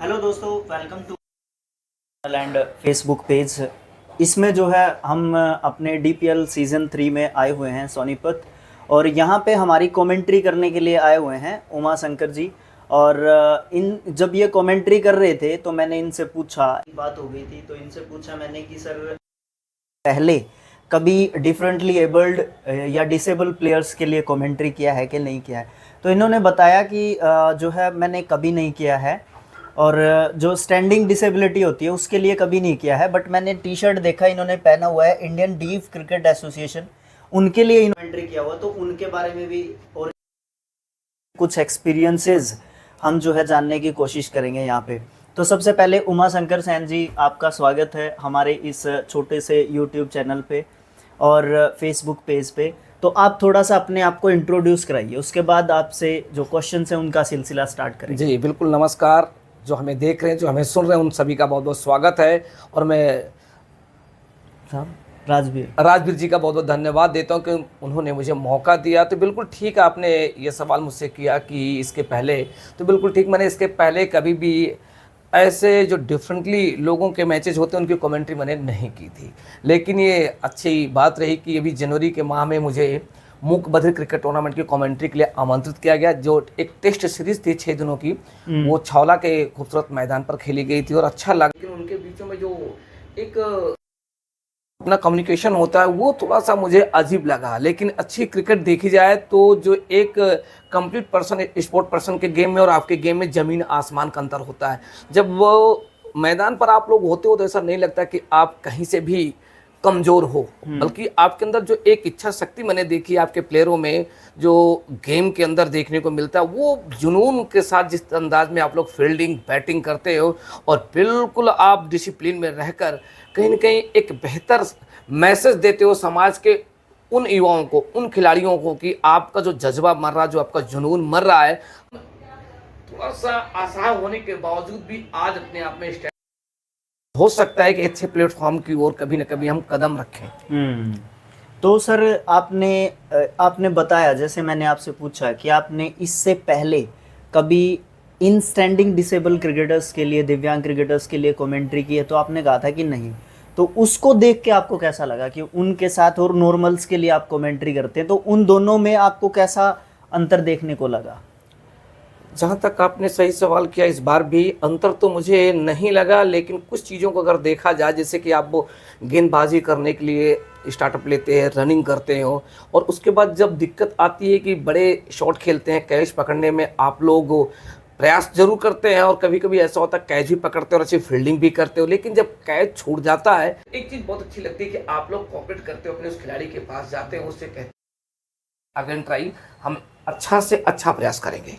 Hello दोस्तों, welcome to channel and Facebook page. इसमें जो है हम अपने डीपीएल सीज़न 3 में आए हुए हैं सोनीपत, और यहाँ पे हमारी कमेंट्री करने के लिए आए हुए हैं उमा शंकर जी। और इन जब ये कमेंट्री कर रहे थे तो मैंने इनसे पूछा, बात हो गई थी तो इनसे पूछा मैंने कि सर पहले कभी डिफरेंटली एबल्ड या डिसेबल प्लेयर्स के लिए कमेंट्री किया है कि नहीं किया है। तो इन्होंने बताया कि जो है मैंने कभी नहीं किया है, और जो स्टैंडिंग डिसेबिलिटी होती है उसके लिए कभी नहीं किया है। बट मैंने टी शर्ट देखा इन्होंने पहना हुआ है इंडियन डीफ क्रिकेट एसोसिएशन, उनके लिए कमेंट्री किया हुआ, तो उनके बारे में भी और कुछ एक्सपीरियंसेस हम जो है जानने की कोशिश करेंगे यहाँ पे। तो सबसे पहले उमा शंकर सेन जी, आपका स्वागत है हमारे इस छोटे से यूट्यूब चैनल पे और फेसबुक पेज पे। तो आप थोड़ा सा अपने आप को इंट्रोड्यूस कराइए, उसके बाद आपसे जो क्वेश्चन है उनका सिलसिला स्टार्ट करेंगे। जी बिल्कुल, नमस्कार। जो हमें देख रहे हैं, जो हमें सुन रहे हैं, उन सभी का बहुत बहुत स्वागत है। और मैं राजवीर जी का बहुत बहुत धन्यवाद देता हूं कि उन्होंने मुझे मौका दिया। तो बिल्कुल ठीक है, आपने ये सवाल मुझसे किया कि इसके पहले, तो बिल्कुल ठीक, मैंने इसके पहले कभी भी ऐसे जो डिफरेंटली लोगों के मैचेस होते हैं उनकी कमेंट्री मैंने नहीं की थी। लेकिन ये अच्छी बात रही कि अभी जनवरी के माह में मुझे मूक बधिर क्रिकेट टूर्नामेंट की कमेंट्री के लिए आमंत्रित किया गया, जो एक टेस्ट सीरीज थी 6 दिनों की। वो छावला के खूबसूरत मैदान पर खेली गई थी और अच्छा लगा। लेकिन उनके बीचों में जो एक अपना कम्युनिकेशन होता है वो थोड़ा सा मुझे अजीब लगा। लेकिन अच्छी क्रिकेट देखी जाए तो जो एक कंप्लीट पर्सन, स्पोर्ट पर्सन के गेम में और आपके गेम में ज़मीन आसमान का अंतर होता है। जब वो मैदान पर आप लोग होते हो तो ऐसा नहीं लगता कि आप कहीं से भी कमज़ोर हो, बल्कि आपके अंदर जो एक इच्छा शक्ति मैंने देखी आपके प्लेयरों में, जो गेम के अंदर देखने को मिलता है, वो जुनून के साथ जिस अंदाज में आप लोग फील्डिंग बैटिंग करते हो और बिल्कुल आप डिसिप्लिन में रहकर कहीं ना कहीं एक बेहतर मैसेज देते हो समाज के उन युवाओं को, उन खिलाड़ियों को कि आपका जो जज्बा मर रहा, जो आपका जुनून मर रहा है, थोड़ा सा असहाय होने के बावजूद भी आज अपने आप में हो सकता है कि अच्छे प्लेटफॉर्म की ओर कभी न कभी हम कदम रखें। तो सर आपने बताया, जैसे मैंने आपसे पूछा कि आपने इससे पहले कभी इन स्टैंडिंग डिसेबल क्रिकेटर्स के लिए, दिव्यांग क्रिकेटर्स के लिए कमेंट्री की है, तो आपने कहा था कि नहीं। तो उसको देख के आपको कैसा लगा कि उनके साथ और नॉर्मल्स के लिए आप कमेंट्री करते हैं, तो उन दोनों में आपको कैसा अंतर देखने को लगा? जहाँ तक आपने सही सवाल किया, इस बार भी अंतर तो मुझे नहीं लगा। लेकिन कुछ चीज़ों को अगर देखा जाए, जैसे कि आप वो गेंदबाजी करने के लिए स्टार्टअप लेते हैं, रनिंग करते हो, और उसके बाद जब दिक्कत आती है कि बड़े शॉट खेलते हैं, कैच पकड़ने में आप लोग प्रयास जरूर करते हैं और कभी कभी ऐसा होता है कैच भी पकड़ते हो और अच्छी फील्डिंग भी करते हो, लेकिन जब कैच छूट जाता है, एक चीज़ बहुत अच्छी लगती है कि आप लोग कोऑपरेट करते हो, अपने उस खिलाड़ी के पास जाते हो, उससे कहते अगेन ट्राई, हम अच्छा से अच्छा प्रयास करेंगे।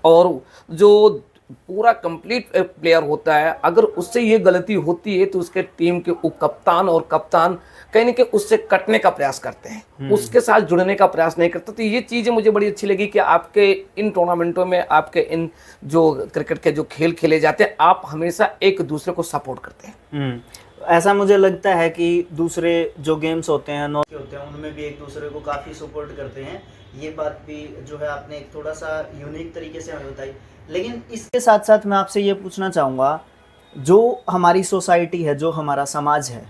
और जो पूरा कंप्लीट प्लेयर होता है, अगर उससे ये गलती होती है तो उसके टीम के उप कप्तान और कप्तान कहीं ना कहीं उससे कटने का प्रयास करते हैं, उसके साथ जुड़ने का प्रयास नहीं करते। तो ये चीज़ें मुझे बड़ी अच्छी लगी कि आपके इन टूर्नामेंटों में, आपके इन जो क्रिकेट के जो खेल खेले जाते हैं, आप हमेशा एक दूसरे को सपोर्ट करते हैं। ऐसा मुझे लगता है कि दूसरे जो गेम्स होते हैं, उनमें भी एक दूसरे को काफ़ी सपोर्ट करते हैं। ये बात भी जो है आपने एक थोड़ा सा यूनिक तरीके से हमें बताई। लेकिन इसके साथ साथ मैं आपसे ये पूछना चाहूँगा, जो हमारी सोसाइटी है, जो हमारा समाज है,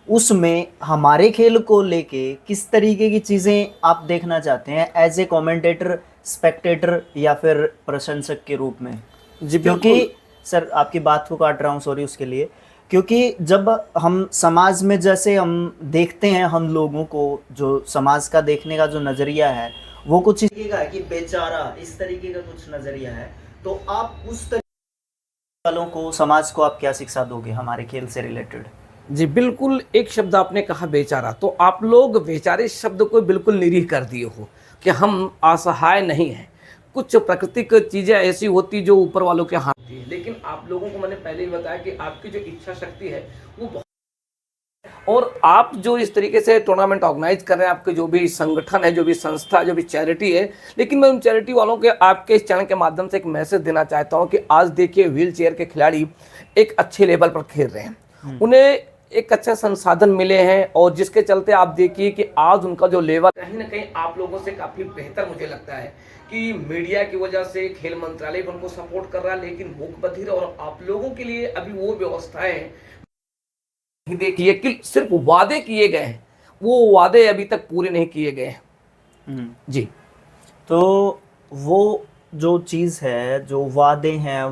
उसमें हमारे खेल को लेके किस तरीके की चीज़ें आप देखना चाहते हैं एज ए कमेंटेटर, स्पेक्टेटर या फिर प्रशंसक के रूप में? जी, क्योंकि सर आपकी बात को काट रहा हूँ, सॉरी उसके लिए। क्योंकि जब हम समाज में जैसे हम देखते हैं, हम लोगों को जो समाज का देखने का जो नज़रिया है वो कुछ इस तरीके का है कि बेचारा, इस तरीके का कुछ नज़रिया है। तो आप उस तरीके वालों को, समाज को आप क्या शिक्षा दोगे हमारे खेल से रिलेटेड? जी बिल्कुल, एक शब्द आपने कहा बेचारा, तो आप लोग बेचारे शब्द को बिल्कुल निरीह कर दिए हो कि हम असहाय नहीं हैं। कुछ प्राकृतिक चीज़ें ऐसी होती जो ऊपर वालों के हाथ होती है, लेकिन आप लोगों को मैंने पहले ही बताया कि आपकी जो इच्छा शक्ति है वो बहुत, और आप जो इस तरीके से टूर्नामेंट ऑर्गेनाइज कर रहे हैं, आपके जो भी संगठन है, जो भी संस्था, जो भी चैरिटी है, लेकिन मैं उन चैरिटी वालों के आपके इस चैनल के माध्यम से एक मैसेज देना चाहता हूं कि आज देखिए व्हील चेयर के खिलाड़ी एक अच्छे लेवल पर खेल रहे हैं, उन्हें एक अच्छा संसाधन मिले हैं, और जिसके चलते आप देखिए कि आज उनका जो लेवल कहीं ना कहीं आप लोगों से काफ़ी बेहतर मुझे लगता है कि मीडिया की वजह से खेल मंत्रालय भी उनको सपोर्ट कर रहा है, लेकिन मूक बधिर और आप लोगों के लिए अभी वो व्यवस्थाएं नहीं देखिए कि सिर्फ वादे किए गए हैं, वो वादे अभी तक पूरे नहीं किए गए हैं। जी तो वो जो चीज़ है, जो वादे हैं,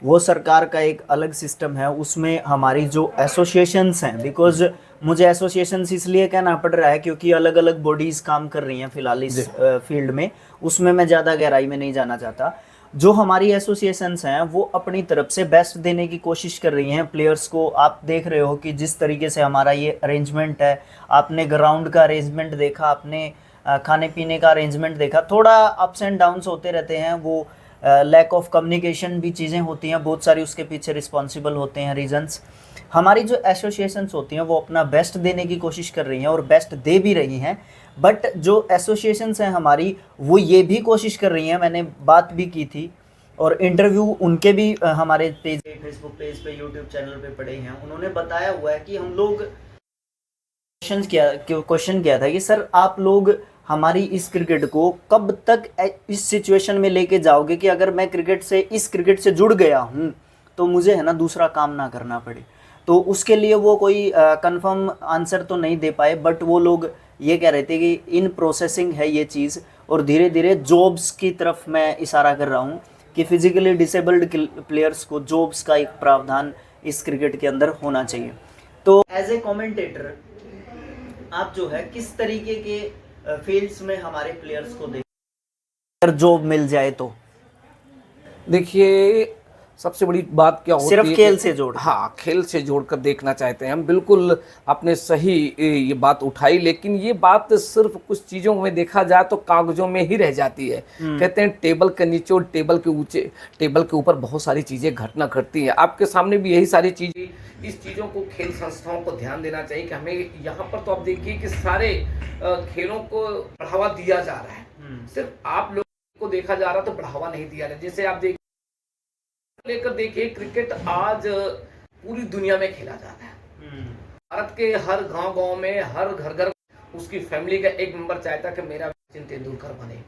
वो सरकार का एक अलग सिस्टम है। उसमें हमारी जो एसोसिएशंस हैं, बिकॉज मुझे एसोसिएशंस इसलिए कहना पड़ रहा है क्योंकि अलग अलग बॉडीज़ काम कर रही हैं फिलहाल इस फील्ड में, उसमें मैं ज़्यादा गहराई में नहीं जाना चाहता। जो हमारी एसोसिएशंस हैं वो अपनी तरफ से बेस्ट देने की कोशिश कर रही हैं प्लेयर्स को। आप देख रहे हो कि जिस तरीके से हमारा ये अरेंजमेंट है, आपने ग्राउंड का अरेंजमेंट देखा, आपने खाने पीने का अरेंजमेंट देखा, थोड़ा अप्स एंड डाउन्स होते रहते हैं, वो लैक ऑफ कम्युनिकेशन भी चीज़ें होती हैं बहुत सारी, उसके पीछे रिस्पॉन्सिबल होते हैं रीजंस। हमारी जो एसोसिएशंस होती हैं वो अपना बेस्ट देने की कोशिश कर रही हैं और बेस्ट दे भी रही हैं, बट जो एसोसिएशंस हैं हमारी वो ये भी कोशिश कर रही हैं, मैंने बात भी की थी और इंटरव्यू उनके भी हमारे पेज, फेसबुक पेज पे, यूट्यूब चैनल पे पड़े हैं, उन्होंने बताया हुआ है कि हम लोग क्वेश्चन किया था कि सर आप लोग हमारी इस क्रिकेट को कब तक इस सिचुएशन में लेके जाओगे कि अगर मैं इस क्रिकेट से जुड़ गया हूँ तो मुझे है ना दूसरा काम ना करना पड़े। तो उसके लिए वो कोई कंफर्म आंसर तो नहीं दे पाए, बट वो लोग ये कह रहे थे कि इन प्रोसेसिंग है ये चीज़ और धीरे धीरे जॉब्स की तरफ मैं इशारा कर रहा हूँ कि फिजिकली डिसेबल्ड प्लेयर्स को जॉब्स का एक प्रावधान इस क्रिकेट के अंदर होना चाहिए। तो एज ए कमेंटेटर आप जो है किस तरीके के फील्ड्स में हमारे प्लेयर्स को देख, अगर जॉब मिल जाए तो? देखिए सबसे बड़ी बात क्या होती है, सिर्फ खेल से जोड़, हाँ खेल से जोड़कर देखना चाहते हैं हम। बिल्कुल आपने सही ये बात उठाई, लेकिन ये बात सिर्फ कुछ चीज़ों में देखा जाए तो कागजों में ही रह जाती है। कहते हैं टेबल के नीचे और टेबल के ऊपर बहुत सारी चीज़ें घटना घटती हैं। आपके सामने भी यही सारी चीज़ें, इस चीज़ों को खेल संस्थाओं को ध्यान देना चाहिए कि हमें यहाँ पर तो आप देखिए कि सारे खेलों को बढ़ावा दिया जा रहा है, सिर्फ आप लोगों को देखा जा रहा तो बढ़ावा नहीं दिया जा रहा। जैसे आप देखिए लेकर देखिए क्रिकेट आज पूरी दुनिया में खेला जाता है। भारत के हर गांव में, हर घर उसकी फैमिली का एक मेंबर चाहता है कि मेरा सचिन तेंदुलकर बने।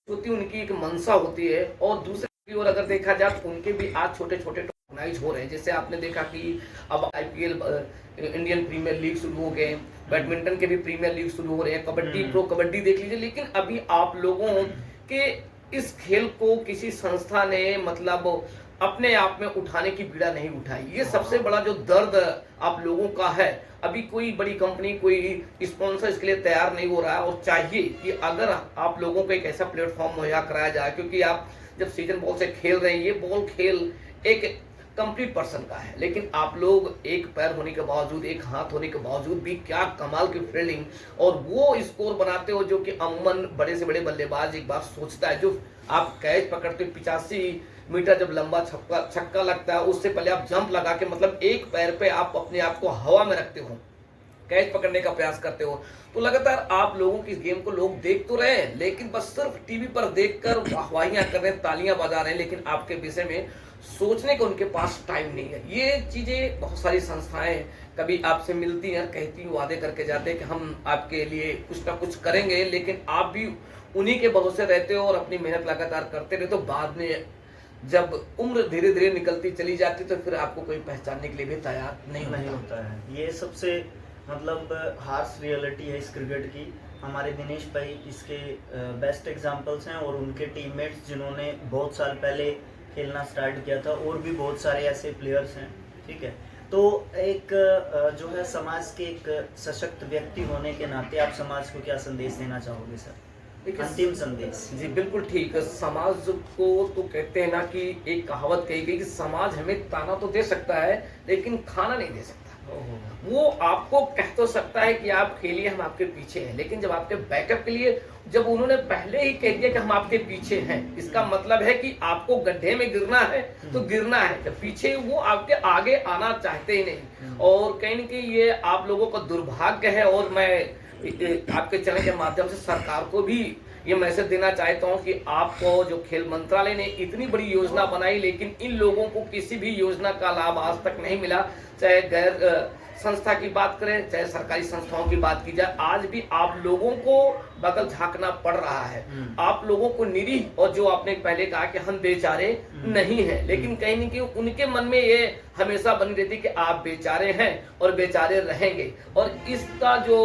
उनकी एक मंशा होती है। और दूसरी ओर अगर देखा जाए तो उनके भी आज छोटे छोटे ऑर्गेनाइज हो रहे हैं। जैसे आपने देखा कि अब IPL इंडियन प्रीमियर लीग शुरू हो गए, बैडमिंटन के भी प्रीमियर लीग शुरू हो रहे हैं, कबड्डी प्रो कबड्डी देख लीजिए। लेकिन अभी आप लोगों के इस खेल को किसी संस्था ने मतलब अपने आप में उठाने की बीड़ा नहीं उठाई। ये सबसे बड़ा जो दर्द आप लोगों का है। अभी कोई बड़ी कंपनी, कोई स्पॉन्सर इसके लिए तैयार नहीं हो रहा है। और चाहिए कि अगर आप लोगों को एक ऐसा प्लेटफॉर्म मुहैया कराया जाए, क्योंकि आप जब सीजन बॉल से खेल रहे हैं, ये बॉल खेल एक कंप्लीट पर्सन का है, लेकिन आप लोग एक पैर होने के बावजूद, एक हाथ होने के बावजूद भी क्या कमाल की फील्डिंग और वो स्कोर बनाते हो जो कि अमूमन बड़े से बड़े बल्लेबाज एक बार सोचता है। जो आप कैच पकड़ते हो 85 मीटर जब लंबा छक्का लगता है, उससे पहले आप जंप लगा के मतलब एक पैर पे आप अपने आप को हवा में रखते हो, कैच पकड़ने का प्रयास करते हो। तो लगातार आप लोगों की इस गेम को लोग देख तो रहे हैं, लेकिन बस सिर्फ टीवी पर देखकर वाहवाहियां कर रहे हैं, तालियां बजा रहे हैं, लेकिन आपके विषय में सोचने का उनके पास टाइम नहीं है। ये चीजें बहुत सारी संस्थाएं कभी आपसे मिलती हैं, कहती हैं, वादे करके जाते हैं कि हम आपके लिए कुछ ना कुछ करेंगे, लेकिन आप भी उन्हीं के भरोसे रहते हो और अपनी मेहनत लगातार करते रहते हो। बाद में जब उम्र धीरे धीरे निकलती चली जाती तो फिर आपको कोई पहचानने के लिए भी तैयार नहीं होता है। ये सबसे मतलब हार्श रियलिटी है इस क्रिकेट की। हमारे दिनेश भाई इसके बेस्ट एग्जांपल्स हैं और उनके टीममेट्स जिन्होंने बहुत साल पहले खेलना स्टार्ट किया था, और भी बहुत सारे ऐसे प्लेयर्स हैं। ठीक है, तो एक जो है समाज के एक सशक्त व्यक्ति होने के नाते आप समाज को क्या संदेश देना चाहोगे सर? अंतिम संदेश। जी बिल्कुल ठीक। समाज को तो कहते हैं ना कि एक कहावत कही गई कि समाज हमें ताना तो दे सकता है लेकिन खाना नहीं दे सकता। वो आपको कह तो सकता है कि आप खेलिए, हम आपके पीछे हैं, लेकिन जब आपके बैकअप के लिए जब उन्होंने पहले ही कह दिया कि हम आपके पीछे हैं, इसका मतलब है कि आपको गड्ढे में गिरना है तो गिरना है, जब पीछे वो आपके आगे आना चाहते ही नहीं। और कहीं न कहीं ये आप लोगों का दुर्भाग्य है। और मैं आपके चैनल के माध्यम से सरकार को भी ये मैसेज देना चाहता हूँ कि आपको जो खेल मंत्रालय ने इतनी बड़ी योजना बनाई, लेकिन इन लोगों को किसी भी योजना का लाभ आज तक नहीं मिला। चाहे गैर संस्था की बात करें, चाहे सरकारी संस्थाओं की बात की जाए, आज भी आप लोगों को बगल झांकना पड़ रहा है। आप लोगों को निरीह, और जो आपने पहले कहा कि हम बेचारे नहीं हैं, लेकिन कहीं न कहीं उनके मन में ये हमेशा बनी रहती कि आप बेचारे हैं और बेचारे रहेंगे। और इसका जो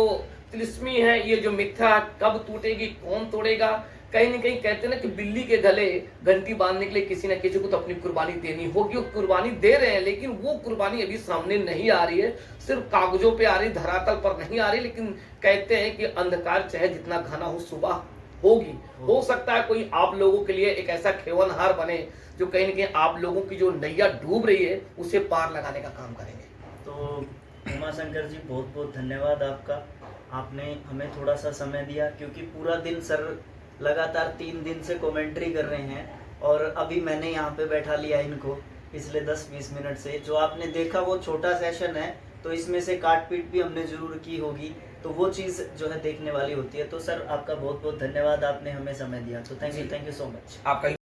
तिलिस्मी है, ये जो मिथ्या कब टूटेगी, कौन तोड़ेगा, कहीं न कहीं कहते हैं ना कि बिल्ली के गले घंटी बांधने के लिए किसी न किसी को तो अपनी कुर्बानी देनी होगी। वो कुर्बानी दे रहे हैं, लेकिन वो कुर्बानी अभी सामने नहीं आ रही है, सिर्फ कागजों पे आ रही, धरातल पर नहीं आ रही। लेकिन कहते हैं कि अंधकार चाहे जितना घना हो, सुबह होगी। हो सकता है कोई आप लोगों के लिए एक ऐसा खेवनहार बने जो कहीं न कहीं आप लोगों की जो नैया डूब रही है उसे पार लगाने का काम करेंगे। तो उमाशंकर जी, बहुत बहुत धन्यवाद आपका। आपने हमें थोड़ा सा समय दिया, क्योंकि पूरा दिन सर लगातार 3 दिन से कमेंट्री कर रहे हैं, और अभी मैंने यहाँ पे बैठा लिया इनको पिछले 10-20 मिनट से। जो आपने देखा वो छोटा सेशन है, तो इसमें से काट पीट भी हमने ज़रूर की होगी, तो वो चीज़ जो है देखने वाली होती है। तो सर आपका बहुत बहुत धन्यवाद, आपने हमें समय दिया। तो थैंक यू सो मच। आपका